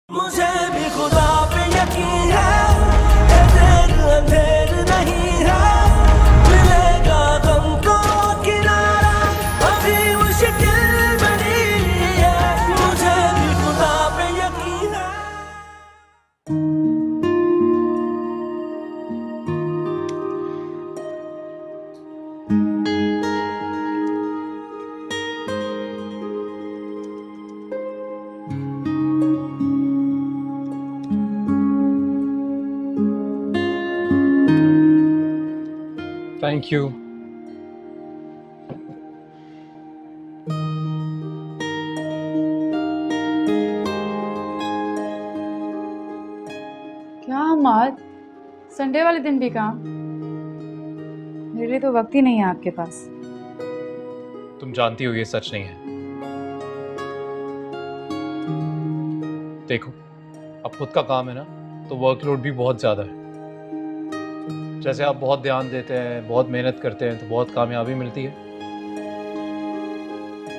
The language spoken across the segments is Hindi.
मुझे भी खुदा पे यकीन है, ये देर अंधेर नहीं है, मिलेगा गम को किनारा, अभी मुश्किल बनी है, मुझे भी खुदा पे यकीन है। Thank you. क्या हमाद, संडे वाले दिन भी काम? मेरे लिए तो वक्त ही नहीं है आपके पास। तुम जानती हो ये सच नहीं है। देखो, अब खुद का काम है ना, तो वर्कलोड भी बहुत ज़्यादा है। जैसे आप बहुत ध्यान देते हैं, बहुत मेहनत करते हैं, तो बहुत कामयाबी मिलती है।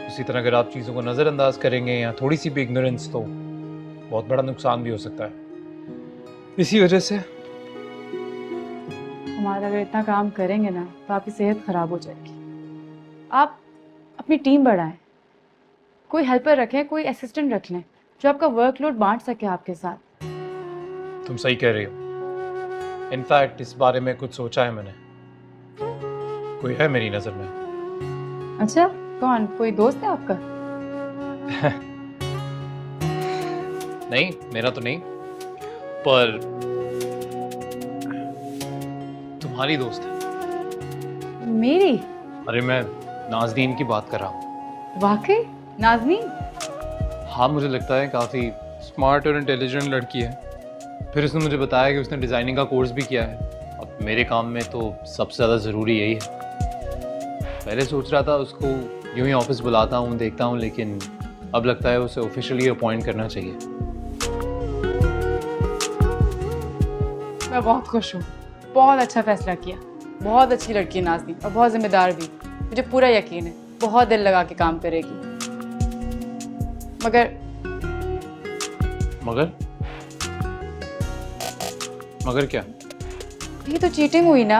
उसी तरह अगर आप चीज़ों को नज़रअंदाज करेंगे या थोड़ी सी भी इग्नोरेंस, तो बहुत बड़ा नुकसान भी हो सकता है। इसी वजह से हमारा अगर इतना काम करेंगे ना तो आपकी सेहत खराब हो जाएगी। आप अपनी टीम बढ़ाएं, कोई हेल्पर रखें, कोई असिस्टेंट रख लें जो आपका वर्कलोड बांट सके आपके साथ। तुम सही कह रही हो। इनफैक्ट इस बारे में कुछ सोचा है मैंने। कोई है मेरी नज़र में। अच्छा, कौन? कोई दोस्त है आपका? नहीं, मेरा तो नहीं, पर तुम्हारी दोस्त है। मेरी? अरे मैं नाज़नीन की बात कर रहा हूँ। वाकई? नाज़नीन? हाँ, मुझे लगता है काफ़ी स्मार्ट और इंटेलिजेंट लड़की है। फिर उसने मुझे बताया कि उसने डिज़ाइनिंग का कोर्स भी किया है। अब मेरे काम में तो सबसे ज़्यादा ज़रूरी यही है। पहले सोच रहा था उसको यूं ही ऑफिस बुलाता हूँ, देखता हूँ, लेकिन अब लगता है उसे ऑफिशियली अपॉइंट करना चाहिए। मैं बहुत खुश हूँ। बहुत अच्छा फैसला किया। बहुत अच्छी लड़की है नाज़नीन, और बहुत जिम्मेदार भी। मुझे पूरा यकीन है बहुत दिल लगा के काम करेगी। मगर मगर मगर क्या? ये तो चीटिंग हुई ना।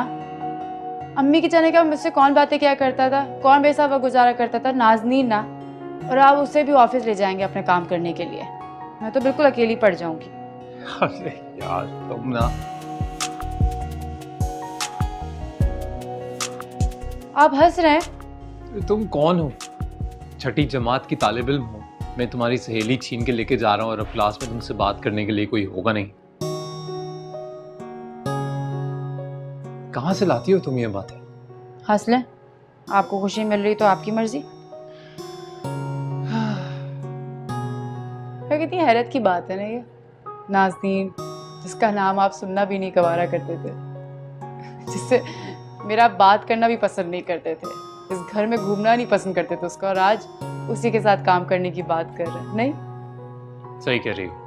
अम्मी के जाने के बाद मुझसे कौन बातें क्या करता था, कौन बेसा वक्त गुजारा करता था? नाज़नीन ना। और आप उसे भी ऑफिस ले जाएंगे अपने काम करने के लिए। मैं तो बिल्कुल अकेली पड़ जाऊंगी। अरे यार, तुम ना। आप हंस रहे हैं? तुम कौन हो? छठी जमात की तालिब इल्म हो। मैं तुम्हारी सहेली छीन के लेके जा रहा हूँ और अब क्लास में तुमसे बात करने के लिए कोई होगा नहीं। कहाँ से लाती हो तुम ये बातें? हंस लें, आपको खुशी मिल रही तो आपकी मर्जी। तो कितनी हैरत की बात है ना ये। नाज़नीन, जिसका नाम आप सुनना भी नहीं गवारा करते थे, जिससे मेरा बात करना भी पसंद नहीं करते थे, इस घर में घूमना नहीं पसंद करते थे उसका, और आज उसी के साथ काम करने की बात कर रहे हैं। नहीं, सही कह रही हो।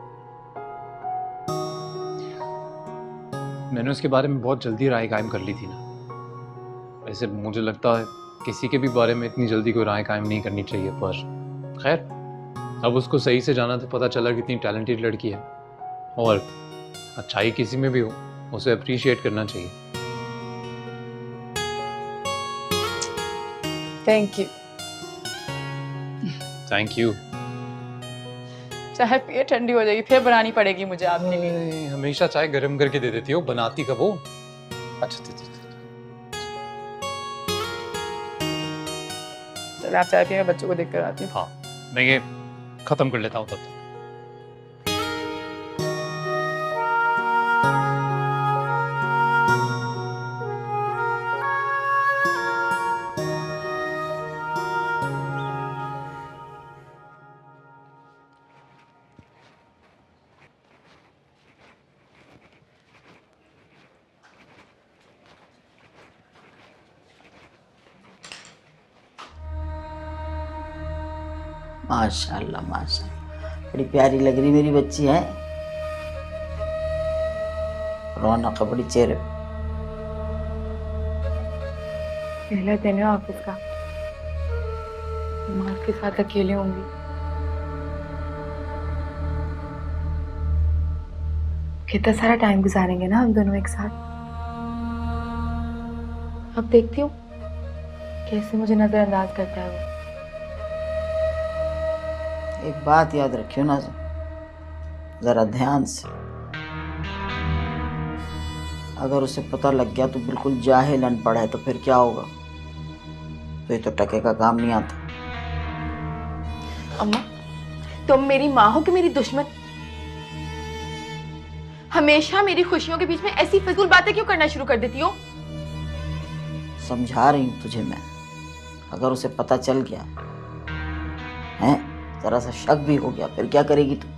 मैंने उसके बारे में बहुत जल्दी राय कायम कर ली थी ना। वैसे मुझे लगता है किसी के भी बारे में इतनी जल्दी कोई राय कायम नहीं करनी चाहिए, पर खैर, अब उसको सही से जाना तो पता चला कितनी टैलेंटेड लड़की है, और अच्छाई किसी में भी हो उसे अप्रिशिएट करना चाहिए। Thank you. Thank you. चाय पिए, ठंडी हो जाएगी, फिर बनानी पड़ेगी मुझे आपके लिए। हमेशा चाय गर्म करके दे देती हो, बनाती कब हो? अच्छा, चलो आप चाय पिए, मैं बच्चों को देख कर आती हूँ। हाँ, मैं ये खत्म कर लेता हूँ तब तक। माशाल्लाह माशाल्लाह, बड़ी प्यारी लग रही मेरी बच्ची है। रौनक है बड़ी चेहरे पे। पहला दिन है ऑफिस का, माँ के साथ अकेले होंगी। कितना सारा टाइम गुजारेंगे ना हम दोनों एक साथ। अब देखती हूँ कैसे मुझे नजरअंदाज करता है वो। एक बात याद रखियो ना, जरा ध्यान से। अगर उसे पता लग गया तो बिल्कुल जाहिल अनपढ़ है तो फिर क्या होगा? तो ये तो टके का काम नहीं आता। अम्मा, तुम मेरी माँ हो कि मेरी दुश्मन? हमेशा मेरी खुशियों के बीच में ऐसी फिजूल बातें क्यों करना शुरू कर देती हो? समझा रही हूँ तुझे मैं। अगर उसे पता चल गया है, जरा सा शक भी हो गया, फिर क्या करेगी तू?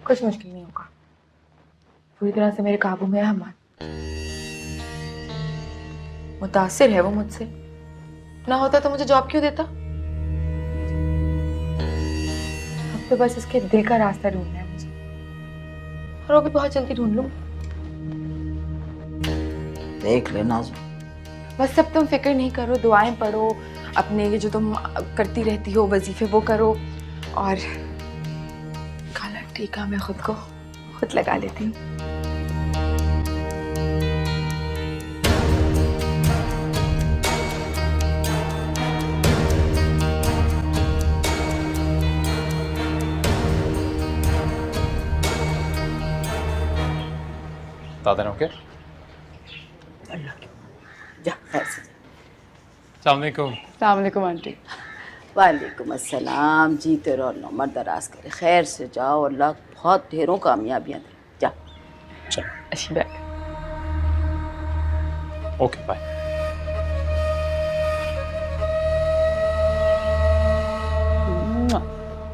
कुछ मुश्किल नहीं होगा, पूरी तरह से मेरे काबू में है अम्मा। मुतासिर है वो मुझसे, ना होता तो मुझे जॉब क्यों देता? अब तो बस इसके दिल का रास्ता ढूंढना है मुझे, और वो भी बहुत जल्दी ढूंढ लूं। देख लेना। बस अब तुम फिक्र नहीं करो, दुआएं पढ़ो, अपने ये जो तुम करती रहती हो वजीफे वो करो, और काला टीका मैं खुद लगा लेती हूँ। दादा ओके? जा खैर से जा। अस्सलाम वालेकुम। अस्सलाम वालेकुम आंटी। वालेकुम अस्सलाम। जीते रहो, नौमर दराज करे। खैर से जाओ, अल्लाह बहुत ढेरों कामयाबियाँ दे। जा। चलो अच्छी बात। Okay bye.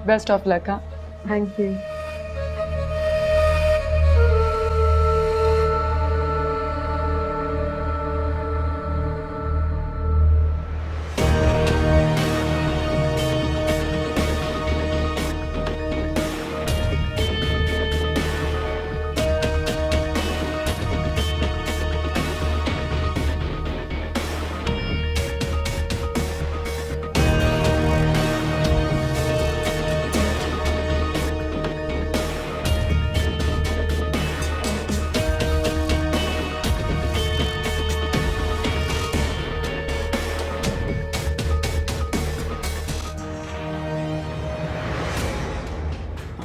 Best of luck. हाँ, थैंक यू।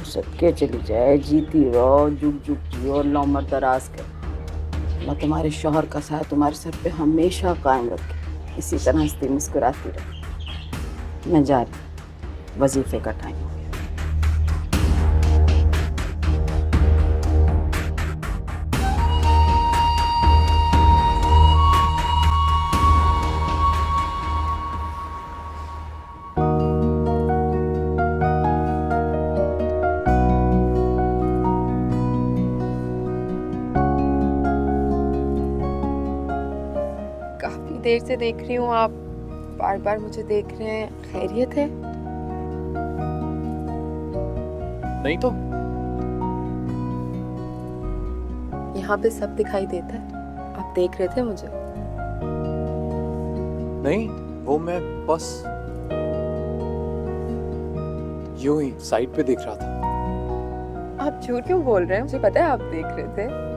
सबके चली जाए, जीती रहो, जुग जुग जियो, नौमर दराज कर। अल्लाह तुम्हारे शौहर का साथ तुम्हारे सर पे हमेशा कायम रखे। इसी तरह हंसती मुस्कुराती रहे। मैं जा रही, वजीफे का टाइम हो गया। काफी देर से देख रही हूँ, आप बार बार मुझे देख रहे हैं। खैरियत है? नहीं तो यहाँ पे सब दिखाई देता है, आप देख रहे थे मुझे? नहीं, वो मैं बस यूं ही साइड पे देख रहा था। आप झूठ क्यों बोल रहे हैं? मुझे पता है आप देख रहे थे।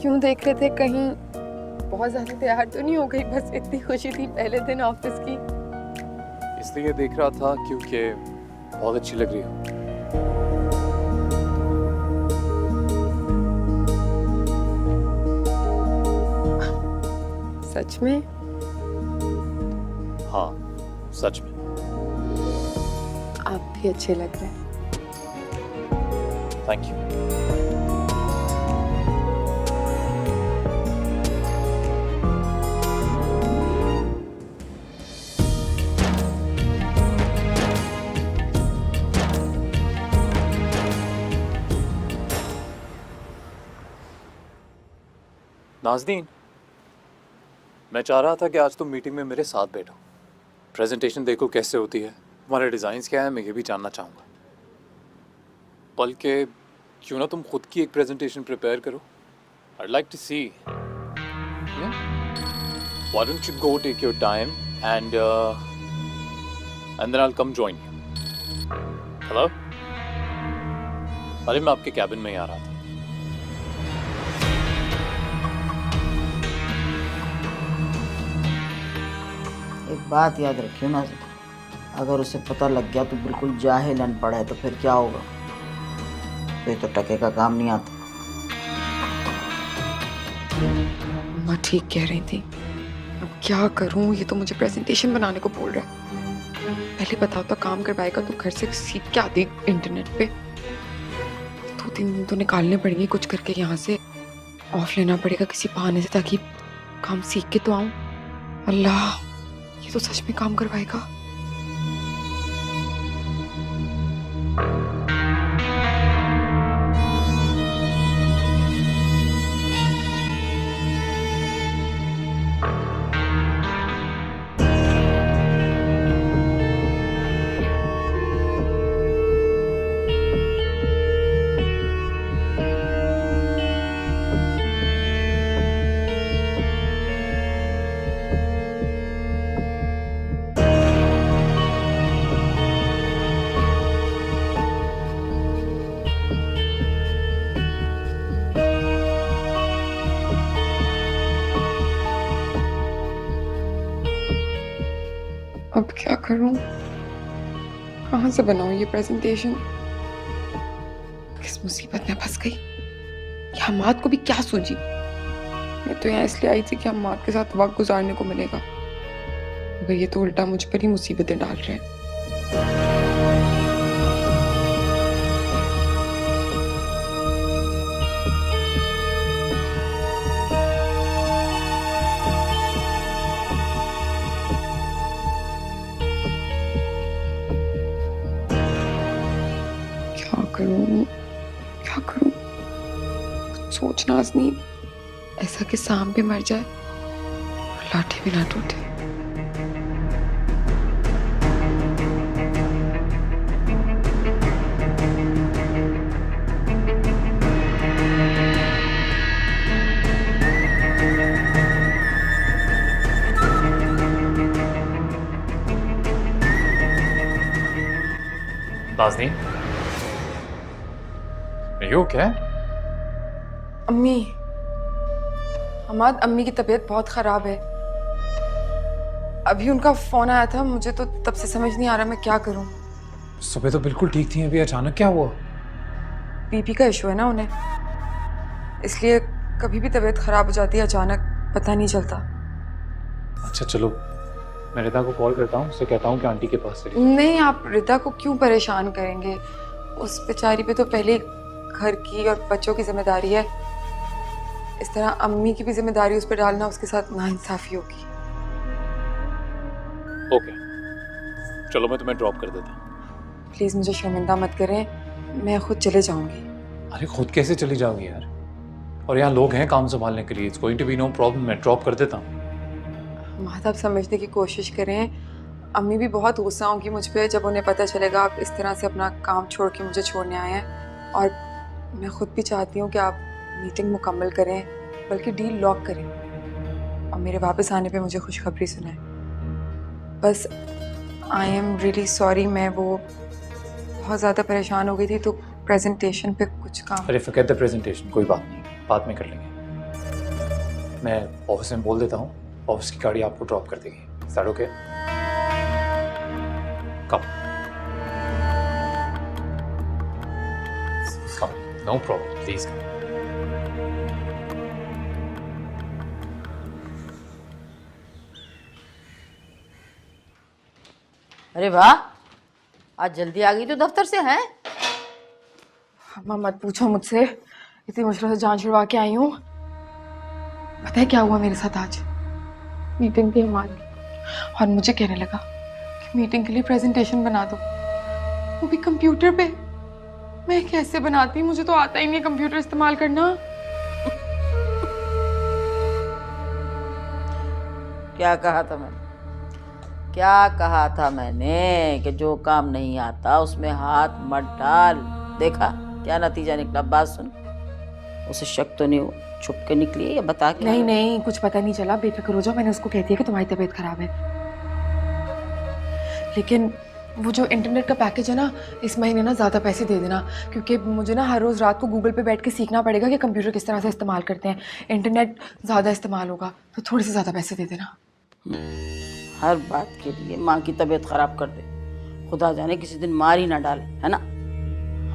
क्यों देख रहे थे? कहीं बहुत ज्यादा तैयार तो नहीं हो गई? बस इतनी खुशी थी पहले दिन ऑफिस की। इसलिए देख रहा था क्योंकि बहुत अच्छी लग रही हो। सच में? हाँ, सच में। आप भी अच्छे लग रहे हैं। Thank you. नाज़नीन, मैं चाह रहा था कि आज तुम मीटिंग में मेरे साथ बैठो। प्रेजेंटेशन देखो कैसे होती है, तुम्हारे डिज़ाइंस क्या है, मैं ये भी जानना चाहूँगा। बल्कि क्यों ना तुम खुद की एक प्रेजेंटेशन प्रिपेयर करो। I'd like to see. Yeah? Why don't you go take your time and and then I'll come join you. Hello? अरे मैं आपके कैबिन में ही आ रहा था। एक बात याद रखियो नाज़िम, अगर उसे पता लग गया तो बिल्कुल जाहिल अनपढ़ है तो फिर क्या होगा? तो ये तो टके का काम नहीं आता। मैं ठीक कह रही थी। अब क्या करूं? ये तो मुझे प्रेजेंटेशन बनाने को बोल रहा है। पहले बताओ तो काम करवाएगा तो घर से सीख के आती इंटरनेट पे। 2-3 दिन तो निकालने पड़ेंगे कुछ करके, यहाँ से ऑफ लेना पड़ेगा किसी बहाने से ताकि काम सीख के तो आऊं। अल्लाह, ये तो सच में काम करवाएगा। अब क्या करूं? कहाँ से बनाऊं ये प्रेजेंटेशन? किस मुसीबत में फंस गई? ये हमाद को भी क्या सूझी? मैं तो यहाँ इसलिए आई थी कि हमाद के साथ वक्त गुजारने को मिलेगा, मगर ये तो उल्टा मुझ पर ही मुसीबतें डाल रहे हैं। क्या करूं? कुछ सोचना नहीं, ऐसा कि सांप भी मर जाए और लाठी भी ना टूटे। Nazneen, Are you okay? अम्मी, हमाद, अम्मी की तबीयत बहुत खराब है। अभी उनका फोन आया था, मुझे तो तब से समझ नहीं आ रहा मैं क्या करूं। सुबह तो बिल्कुल ठीक थी, अभी अचानक क्या हुआ? बीपी का इशू है ना उन्हें, इसलिए कभी भी तबीयत खराब हो जाती है अचानक, पता नहीं चलता। अच्छा चलो, मैं रिदा को कॉल करता हूँ, उससे कहता हूँ कि आंटी के पास चली। नहीं, आप रिदा को क्यों परेशान करेंगे? उस बेचारी पे तो पहले घर की और बच्चों की जिम्मेदारी है, इस तरह अम्मी की भी जिम्मेदारी उस पर डालना उसके साथ नाइंसाफी होगी। ओके, चलो मैं तुम्हें ड्रॉप कर देता हूँ। प्लीज मुझे शर्मिंदा मत करें, मैं खुद चले जाऊंगी। अरे खुद कैसे चली जाओगी यार? और यहाँ लोग हैं काम संभालने के लिए। It's going to be no problem, मैं ड्रॉप कर देता हूँ। माता, आप समझने की कोशिश करें। अम्मी भी बहुत गुस्सा होंगी मुझ पे जब उन्हें पता चलेगा आप इस तरह से अपना काम छोड़ के मुझे छोड़ने आए हैं। और मैं खुद भी चाहती हूँ कि आप मीटिंग मुकम्मल करें, बल्कि डील लॉक करें और मेरे वापस आने पे मुझे खुशखबरी सुनाएं। बस आई एम रियली सॉरी, मैं वो बहुत ज़्यादा परेशान हो गई थी तो प्रेजेंटेशन पे कुछ काम। अरे फॉरगेट द प्रेजेंटेशन, कोई बात नहीं, बाद में कर लेंगे। मैं ऑफिस में बोल देता हूँ, ऑफिस की गाड़ी आपको ड्रॉप कर देगी। Is that okay? Come no problem, please come. अरे वाह, आज जल्दी आ गई तो दफ्तर से हैं? अम्मा मत पूछो मुझसे, इतनी मुश्किल से जान छुड़वा के आई हूँ। पता है क्या हुआ मेरे साथ आज? मीटिंग थी हमारी और मुझे कहने लगा कि मीटिंग के लिए प्रेजेंटेशन बना दो, वो भी कंप्यूटर पे। मैं कैसे बनाती, मुझे तो आता ही नहीं है कंप्यूटर इस्तेमाल करना। क्या कहा था मैंने? क्या कहा था मैंने कि जो काम नहीं आता उसमें हाथ मत डाल। देखा क्या नतीजा निकला? बात सुन, उसे शक तो नहीं हो छुप के निकली है या बता के? नहीं नहीं, कुछ पता नहीं चला, बेफिक्र हो जाओ। मैंने उसको कह दिया कि तुम्हारी तबीयत खराब है, लेकिन वो जो इंटरनेट का पैकेज है ना, इस महीने ना ज़्यादा पैसे दे देना, क्योंकि मुझे ना हर रोज़ रात को गूगल पे बैठ के सीखना पड़ेगा कि कंप्यूटर किस तरह से इस्तेमाल करते हैं। इंटरनेट ज़्यादा इस्तेमाल होगा तो थोड़े से ज़्यादा पैसे दे देना। हर बात के लिए माँ की तबीयत खराब कर दे, खुदा जाने किसी दिन मार ही ना डाले, है ना।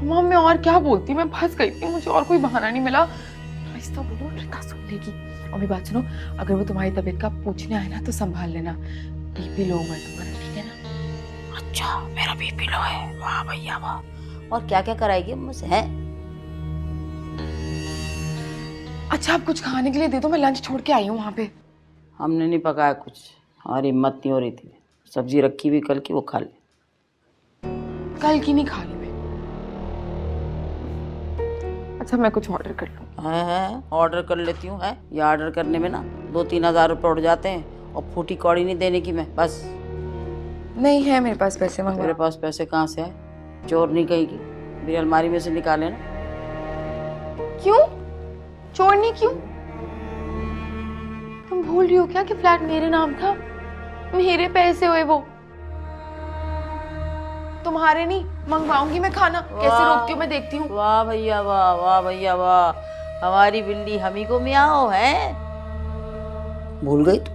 माँ मैं और क्या बोलती, मैं फंस गई थी, मुझे और कोई बहाना नहीं मिला। आहिस्ता बोलो, रिता सुन लेगी। और मेरी बात सुनो, अगर वो तुम्हारी तबीयत का पूछने आए ना तो संभाल लेना, बीपी लो है तुम्हारा, ठीक है ना। अच्छा मेरा बीपी लो है, वाह भैया वाह। और क्या क्या कराएगी मुझसे है? अच्छा आप कुछ खाने के लिए दे दो, मैं लंच छोड़ के आई हूँ वहाँ पे। हमने नहीं पकाया कुछ, हमारी हिम्मत नहीं हो रही थी। सब्जी रखी हुई कल की, वो खा ले। कल की नहीं खा रही मैं। अच्छा मैं कुछ ऑर्डर कर लूँ। है ऑर्डर कर लेती हूँ, है ये ऑर्डर करने में ना 2-3 हज़ार रुपये उड़ जाते हैं, और फूटी कौड़ी नहीं देने की मैं, बस। नहीं है मेरे पास पैसे, मंगवा। मेरे पास पैसे कहाँ से है? चोर नहीं कहेगी, मेरी अलमारी में से निकाले ना। क्यों चोर नहीं? क्यों? तुम भूल रही हो क्या कि फ्लैट मेरे नाम था, मेरे पैसे हुए वो, तुम्हारे नहीं। मंगवाऊंगी मैं खाना, कैसे रोकती हूँ मैं देखती हूँ। वाह भैया वाह, वाह भैया वाह, हमारी बिल्ली हमी को मियाओ है। भूल गई तू?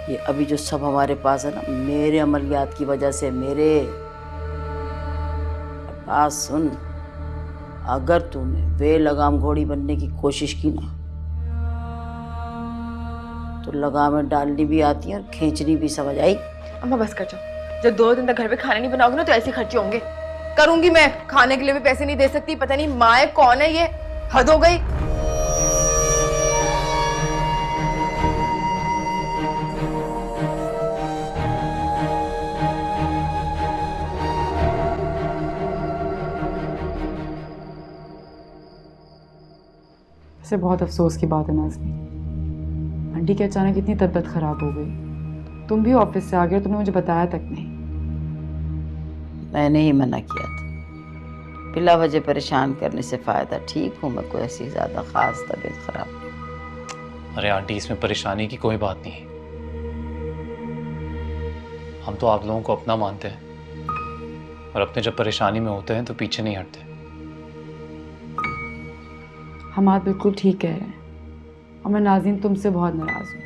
ये अभी जो सब हमारे पास है ना, मेरे अमलियात की वजह से, मेरे। बात सुन, अगर तूने बेलगाम घोड़ी बनने की कोशिश की ना, तो लगामें डालनी भी आती है और खींचनी भी, समझ आई? अम्मा बस कर जाओ, जब 2 दिन तक घर पे खाना नहीं बनाओगे ना तो ऐसे खर्चे होंगे। करूंगी मैं, खाने के लिए भी पैसे नहीं दे सकती, पता नहीं माँ है कौन है ये, हद हो गई। वैसे बहुत अफसोस की बात है नाज़नीन, आंटी की अचानक इतनी तबीयत खराब हो गई। तुम भी ऑफिस से आ गए, तुमने मुझे बताया तक नहीं। मैंने ही मना किया था, बिला वजह परेशान करने से फ़ायदा। ठीक हूँ मैं, कोई ऐसी ज़्यादा ख़ास तबीयत ख़राब नहीं। अरे आंटी इसमें परेशानी की कोई बात नहीं है, हम तो आप लोगों को अपना मानते हैं, और अपने जब परेशानी में होते हैं तो पीछे नहीं हटते। हम आप बिल्कुल ठीक कह रहे हैं, और मैं नाज़नीन तुमसे बहुत नाराज़ हूँ।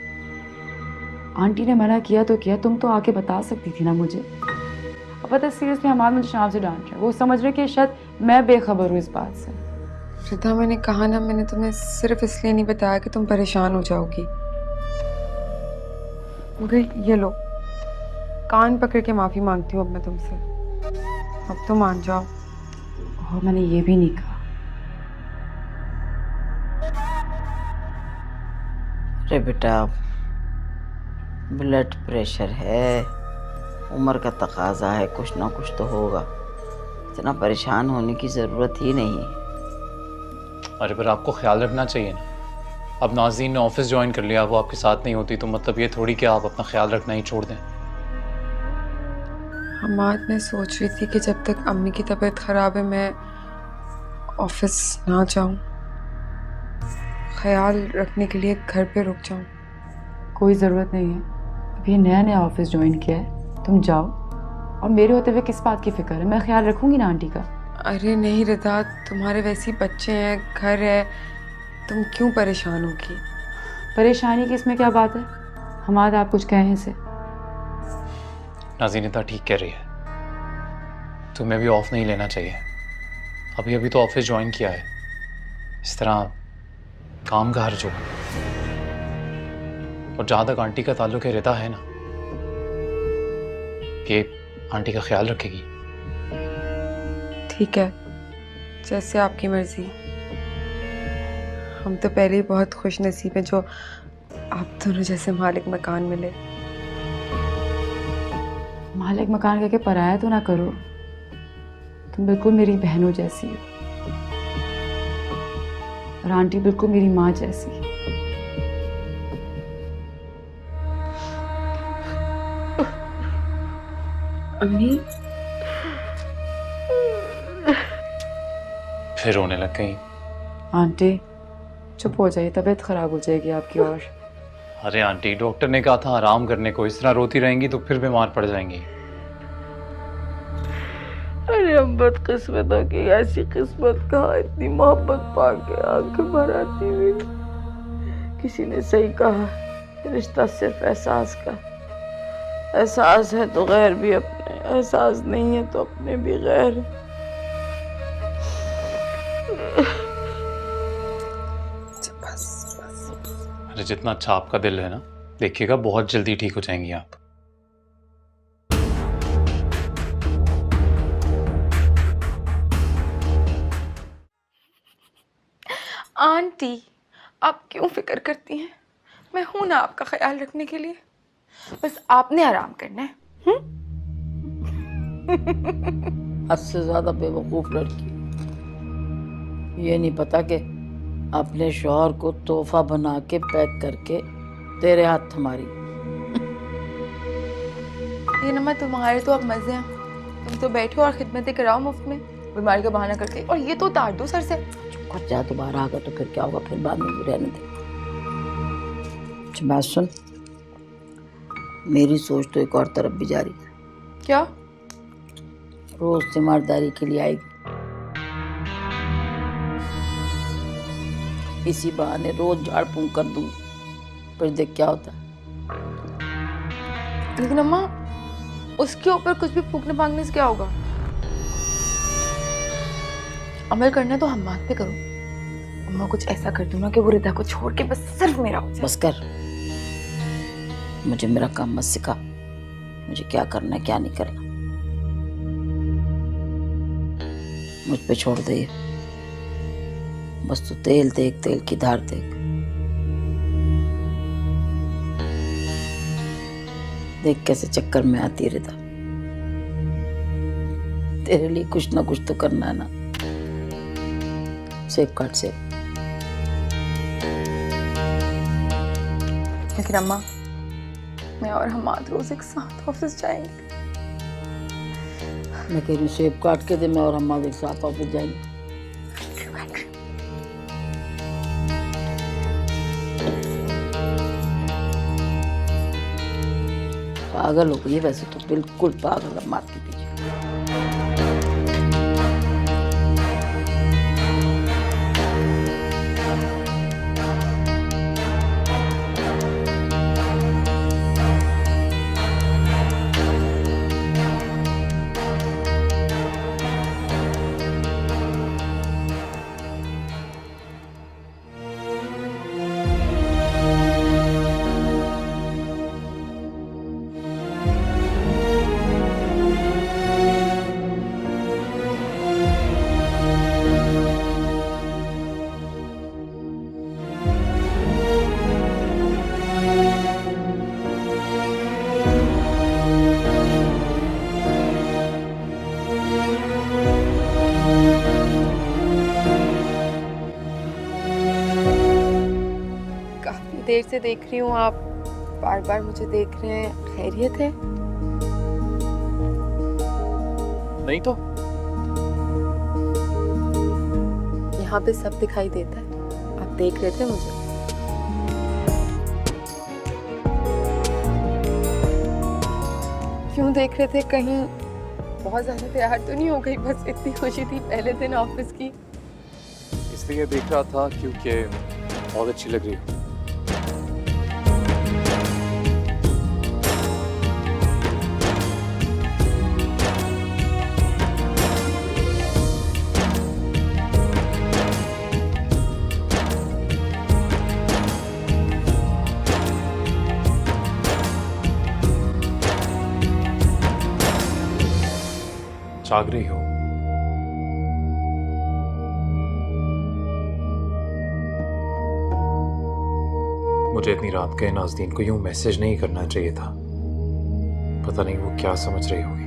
आंटी ने मना किया तो किया, तुम तो आके बता सकती थी ना मुझे। अब पता है सीरियसली हमारे मुझे शाम से डांट रहे हैं, वो समझ रहे कि शायद मैं बेखबर हूँ इस बात से। रिता मैंने कहा ना, मैंने तुम्हें सिर्फ इसलिए नहीं बताया कि तुम परेशान हो जाओगी। मगर ये लो, कान पकड़ के माफ़ी मांगती हूँ अब मैं तुमसे, अब तो मान जाओ। और मैंने ये भी नहीं कहा। अरे बेटा, ब्लड प्रेशर है, उम्र का तकाजा है, कुछ ना कुछ तो होगा, इतना परेशान होने की ज़रूरत ही नहीं। अरे पर आपको ख्याल रखना चाहिए ना, अब नाज़नीन ने ऑफिस ज्वाइन कर लिया, वो आपके साथ नहीं होती तो मतलब ये थोड़ी कि आप अपना ख्याल रखना ही छोड़ दें। हमाद मैं सोच रही थी कि जब तक अम्मी की तबीयत ख़राब है मैं ऑफिस ना जाऊं, ख्याल रखने के लिए घर पे रुक जाऊं। कोई ज़रूरत नहीं है, अभी ये नया नया ऑफिस ज्वाइन किया है, तुम जाओ। और मेरे होते हुए किस बात की फिक्र है, मैं ख्याल रखूंगी ना आंटी का। अरे नहीं रिता, तुम्हारे वैसे ही बच्चे हैं, घर है, तुम क्यों परेशान होगी? परेशानी की इसमें क्या बात है? हमारा आप कुछ कहें इसे। नाज़नीन इतना ठीक कह रही है, तुम्हें भी ऑफ नहीं लेना चाहिए, अभी अभी तो ऑफिस ज्वाइन किया है, इस तरह काम का हर्ज होगा। और जहाँ तक आंटी का ताल्लुक है, रिता है ना कि आंटी का ख्याल रखेगी। ठीक है, जैसे आपकी मर्जी। हम तो पहले ही बहुत खुश नसीब हैं जो आप दोनों जैसे मालिक मकान मिले। मालिक मकान करके पराया तो ना करो, तुम बिल्कुल मेरी बहनों जैसी हो, और आंटी बिल्कुल मेरी माँ जैसी। अम्मी फिर रोने लग गई। आंटी चुप हो जाइए, तबीयत खराब हो जाएगी आपकी। और अरे आंटी, डॉक्टर ने कहा था आराम करने को, इस तरह रोती रहेंगी तो फिर बीमार पड़ जाएंगी। अरे हम बदकिस्मतों की ऐसी किस्मत कहाँ, इतनी मोहब्बत पाके आंखें भर आती हुई। किसी ने सही कहा, रिश्ता सिर्फ एहसास का। एहसास है तो गैर भी अपने, एहसास नहीं है तो अपने भी गैर। अरे जितना अच्छा आपका दिल है ना, देखिएगा बहुत जल्दी ठीक हो जाएंगी आप। आंटी, आप क्यों फिक्र करती हैं? मैं हूं ना आपका ख्याल रखने के लिए। बस आपने आराम करना है। हद से ज्यादा बेवकूफ लड़की। ये नहीं पता कि अपने शौहर को तोहफा बना के पैक करके तेरे हाथ थमारी। ये नमा तुम्हारे तो अब मजे हैं। तुम तो बैठो और खिदमतें कराओ मुफ्त में, बीमारी का बहाना करके। और ये तो उतार दो सर से। और जा दोबारा आगा तो फिर क्या होगा, फिर बाद में भी रहने दे। अच्छा बात सुन, मेरी सोच तो एक और तरफ भी जा रही है। क्या? रोज तीमारदारी के लिए आएगी, इसी बहाने रोज झाड़ फूंक कर दूंगी, फिर देख क्या होता है। लेकिन अम्मा, उसके ऊपर कुछ भी फूकने फांकने से क्या होगा? अमल करना है तो हम बात पे करो। अम्मा कुछ ऐसा कर दूं ना कि वो रिदा को छोड़ के बस सिर्फ मेरा हो जाए। बस कर, मुझे मेरा काम मत सिखा, मुझे क्या करना है क्या नहीं करना मुझ पे छोड़ दे। ये बस तू तेल देख, तेल की धार देख। देख कैसे चक्कर में आती है रिदा। तेरे लिए कुछ ना कुछ तो करना है ना। सेब काट से। लेकिन अम्मा, मैं और हमाद रोज एक साथ ऑफिस जाएंगे। मैं कह रही हूँ सेब काट के दे, मैं और अम्मा एक साथ ऑफिस जाएंगे। पागल हो गई है वैसे तो, बिल्कुल पागल है, मार के पीछे। देर से देख रही हूँ, आप बार बार मुझे देख रहे हैं। खैरियत है? नहीं तो यहाँ पे सब दिखाई देता है। आप देख रहे थे मुझे? क्यों देख रहे थे? कहीं बहुत ज्यादा तैयार तो नहीं हो गई? बस इतनी खुशी थी पहले दिन ऑफिस की। इसलिए देख रहा था क्योंकि बहुत अच्छी लग रही हो। जाग रही हो? मुझे इतनी रात के नाज़रीन को यूं मैसेज नहीं करना चाहिए था। पता नहीं वो क्या समझ रही होगी।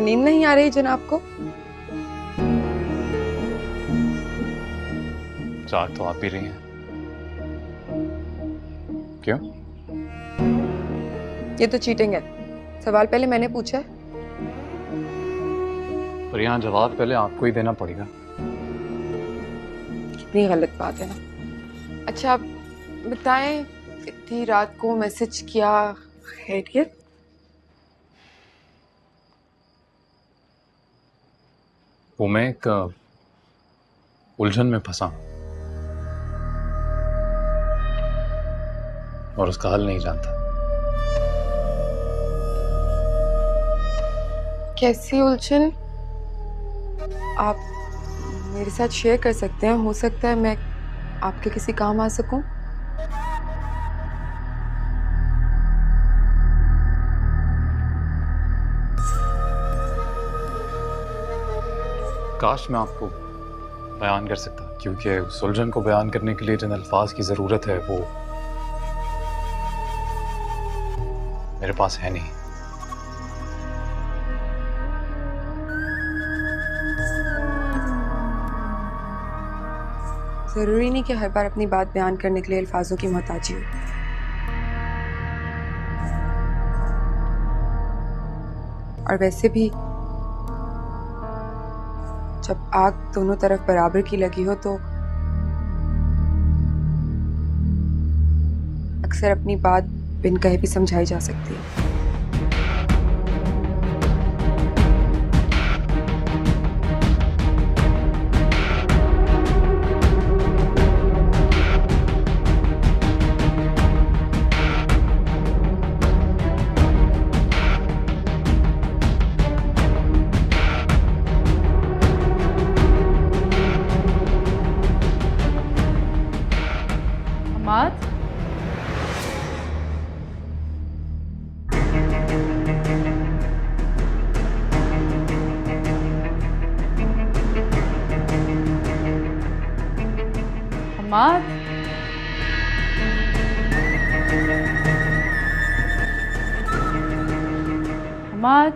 नींद नहीं आ रही जनाब को? चाय तो आप पी रही हैं। क्यों? ये तो चीटिंग है। सवाल पहले मैंने पूछा है। पर यहाँ जवाब पहले आपको ही देना पड़ेगा। कितनी गलत बात है ना। अच्छा आप बताएं, इतनी रात को मैसेज किया, खैरियत? वो मैं एक उलझन में फंसा और उसका हल नहीं जानता। कैसी उलझन? आप मेरे साथ शेयर कर सकते हैं, हो सकता है मैं आपके किसी काम आ सकूं। काश मैं आपको बयान कर सकता, क्योंकि उस उलझन को बयान करने के लिए जिन अल्फाज की ज़रूरत है वो मेरे पास है नहीं। जरूरी नहीं कि हर बार अपनी बात बयान करने के लिए अल्फाजों की मोहताजी हो। और वैसे भी जब आग दोनों तरफ बराबर की लगी हो तो अक्सर अपनी बात बिन कहे भी समझाई जा सकती है। हमाद, हमाद, हमाद।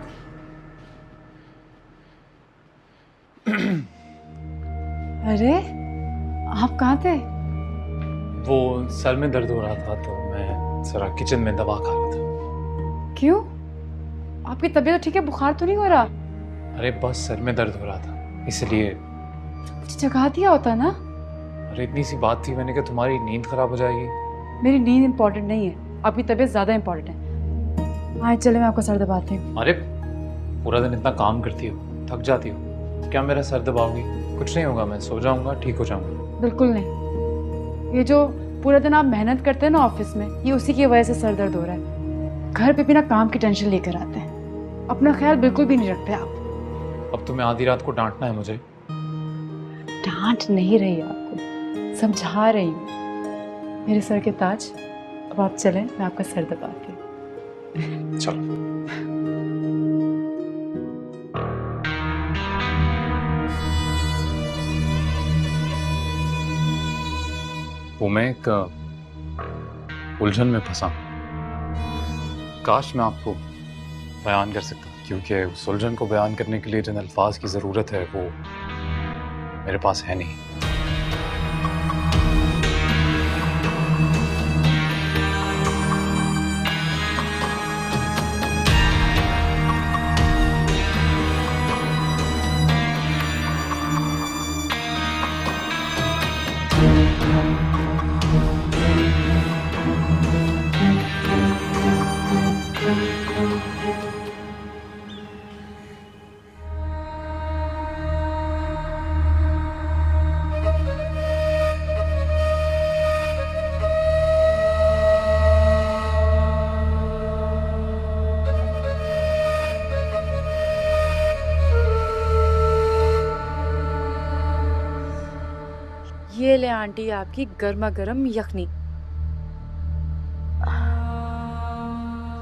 अरे आप कहाँ थे? वो सर में दर्द हो रहा था तो मैं जरा किचन में दवा खा रहा था। क्यों? आपकी तबीयत तो ठीक है, बुखार तो नहीं हो रहा? अरे बस सर में दर्द हो रहा था इसलिए। मुझे जगा दिया होता ना। अरे इतनी सी बात थी, मैंने कहा तुम्हारी नींद खराब हो जाएगी। मेरी नींद इम्पोर्टेंट नहीं है, आपकी तबीयत ज़्यादा इम्पोर्टेंट है। हाँ चले, मैं आपका सर दबाती हूँ। अरे पूरा दिन इतना काम करती हो, थक जाती हो, क्या मेरा सर दबाओगी? कुछ नहीं होगा, मैं सो जाऊंगा, ठीक हो जाऊंगा। बिल्कुल नहीं। ये जो पूरा दिन आप मेहनत करते हैं ना ऑफिस में, ये उसी की वजह से सर दर्द हो रहा है। घर पे भी ना काम की टेंशन लेकर आते हैं, अपना ख्याल बिल्कुल भी नहीं रखते आप। अब तुम्हें आधी रात को डांटना है मुझे? डांट नहीं रही आपको, समझा रही हूँ। मेरे सर के ताज, अब आप चलें, मैं आपका सर दबाती हूँ। चलो। वो मैं एक उलझन में फंसा। काश मैं आपको बयान कर सकता, क्योंकि उस उलझन को बयान करने के लिए जिन अल्फाज की ज़रूरत है वो मेरे पास है नहीं। ये ले आंटी आपकी गर्मा गर्म यखनी।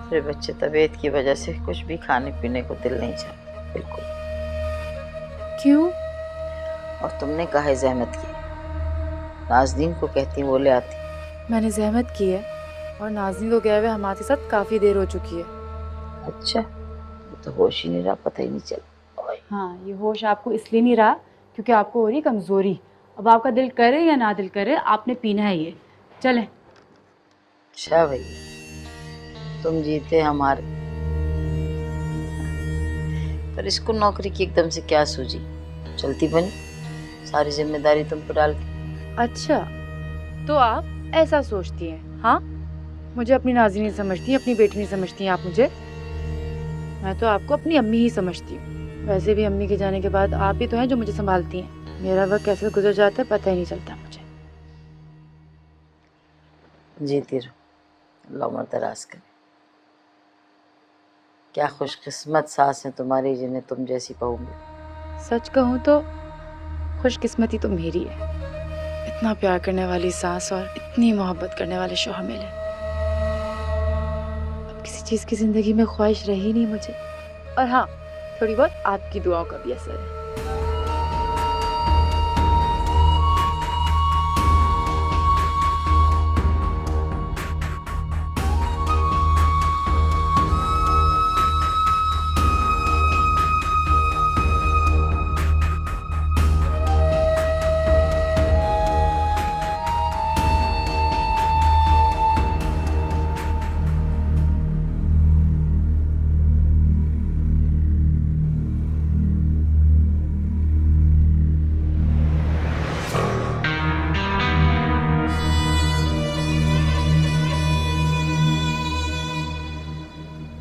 मेरे बच्चे तबीयत की वजह से कुछ भी खाने पीने को दिल नहीं चाहता बिल्कुल। क्यों? और तुमने काहे जहमत की? नाज़नीन को कहती वो ले आती। मैंने जहमत की है और नाज़नीन को गए हुए हमारे साथ काफ़ी देर हो चुकी है। अच्छा, तो होश ही नहीं रहा, पता ही नहीं चला। हाँ, ये होश आपको इसलिए नहीं रहा क्योंकि आपको हो रही कमज़ोरी। अब आपका दिल करे या ना दिल करे, आपने पीना है ये। चलें। अच्छा भैया, तुम जीते हमारे। पर इसको नौकरी की एकदम से क्या सूझी? चलती बनी, सारी जिम्मेदारी तुम पर डाल दी। अच्छा, तो आप ऐसा सोचती हैं? हाँ, मुझे अपनी नाज़ी नहीं समझती, अपनी बेटी नहीं समझती हैं आप मुझे। मैं तो आपको अपनी अम्मी ही समझती हूँ। वैसे भी अम्मी के जाने के बाद आप ही तो हैं जो मुझे संभालती हैं। मेरा वक्त कैसे गुजर जाता है पता ही नहीं चलता मुझे। जीती रहो, अल्लाह उम्र दराज करे। क्या खुशकिस्मत सास है तुम्हारी जिन्हें तुम जैसी बहू मिली। सच कहूँ तो खुशकिस्मती तो मेरी है, इतना प्यार करने वाली सास और इतनी मोहब्बत करने वाले शौहर मिले। अब किसी चीज़ की ज़िंदगी में ख्वाहिश रही नहीं मुझे। और हाँ, थोड़ी बहुत आपकी दुआओं का भी असर है।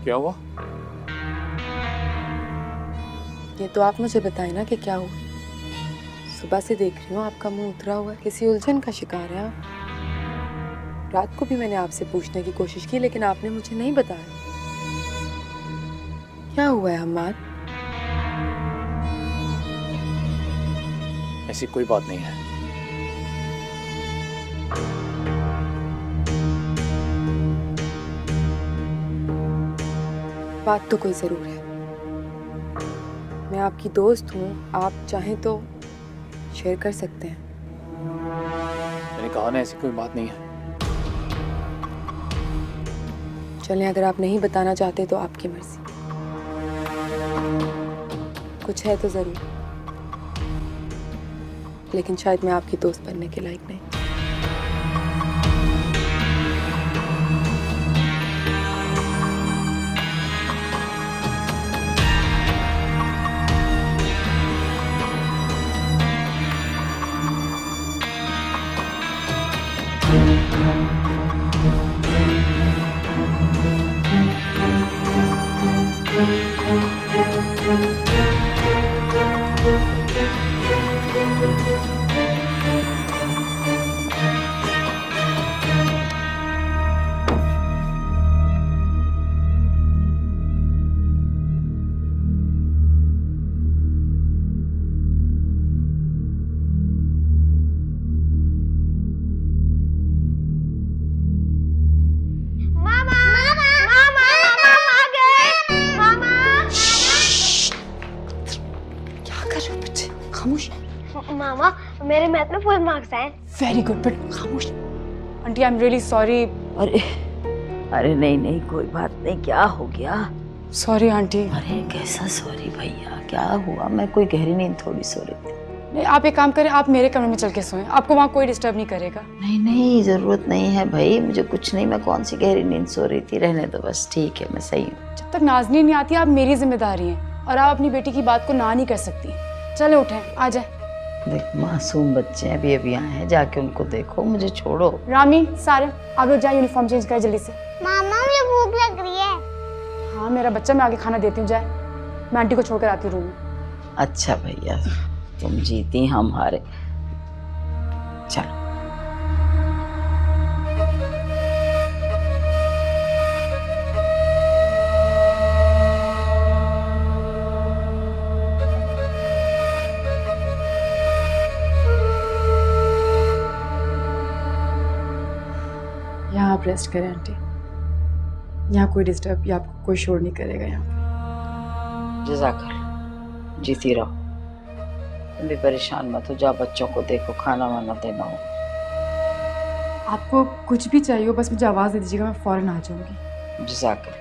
क्या हुआ? ये तो आप मुझे बताएं ना कि क्या हुआ। सुबह से देख रही हूँ आपका मुंह उतरा हुआ है, किसी उलझन का शिकार है आप। रात को भी मैंने आपसे पूछने की कोशिश की लेकिन आपने मुझे नहीं बताया। क्या हुआ है हम्माद? ऐसी कोई बात नहीं है। बात तो कोई ज़रूर है। मैं आपकी दोस्त हूँ, आप चाहें तो शेयर कर सकते हैं। मैंने कहा ना, ऐसी कोई बात नहीं है। चलें, अगर आप नहीं बताना चाहते तो आपकी मर्जी। कुछ है तो ज़रूर, लेकिन शायद मैं आपकी दोस्त बनने के लायक नहीं। मामा, मेरे मैथ में फुल मार्क्स आए। वेरी गुड, बट खामोश। Aunty, I am really sorry. अरे अरे नहीं नहीं, कोई बात नहीं। क्या हो गया? Sorry aunty. अरे कैसा सॉरी भैया, क्या हुआ? मैं कोई गहरी नींद थोड़ी सो रही थी। नहीं, आप एक काम करें, आप मेरे कमरे में चल के सोएं, आपको वहाँ कोई डिस्टर्ब नहीं करेगा। नहीं नहीं, जरूरत नहीं है भाई, मुझे कुछ नहीं। मैं कौन सी गहरी नींद सो रही थी, रहने दो बस। ठीक है, मैं सही हूँ। जब तक नाज़नीन नहीं आती आप मेरी जिम्मेदारी हैं और आप अपनी बेटी की बात को ना नहीं कर सकती। चले उठें, आ जाए। देख, मासूम बच्चे हैं, अभी आए हैं, जाके उनको देखो, मुझे छोड़ो। रामी, सारे आप लोग जाए, यूनिफॉर्म चेंज करें जल्दी से। मामा, मुझे भूख लग रही है। हाँ मेरा बच्चा, मैं आगे खाना देती हूँ, जाए। मैं आंटी को छोड़कर आती हूँ रूम में। अच्छा भैया, तुम जीती हम हारे। चलो। यहाँ आप रेस्ट करें आंटी, यहाँ कोई डिस्टर्ब या आपको कोई शोर नहीं करेगा यहाँ पे। जज़ाकल्लाह, जीती रहो। तुम भी परेशान मत हो, जा बच्चों को देखो, खाना वाना देना हो। आपको कुछ भी चाहिए हो बस मुझे आवाज़ दे दीजिएगा, मैं फ़ौरन आ जाऊँगी। जज़ाकल्लाह।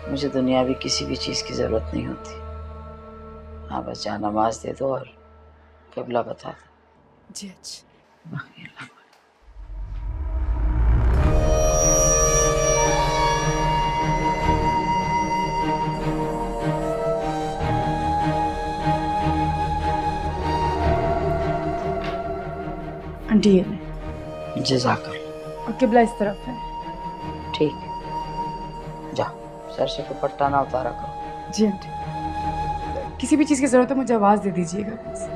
मुझे दुनियावी किसी भी चीज़ की ज़रूरत नहीं होती। हाँ बस जा नमाज दे दो और क़िबला बता दो। जी अच्छा। बाकी अल्लाह मालिक। आंटी ये ले। जज़ाकल्लाह। और किबला इस तरफ है। ठीक है, जा सर से दुपट्टा ना उतारा करो। जी आंटी। किसी भी चीज़ की ज़रूरत है मुझे आवाज़ दे दीजिएगा बस।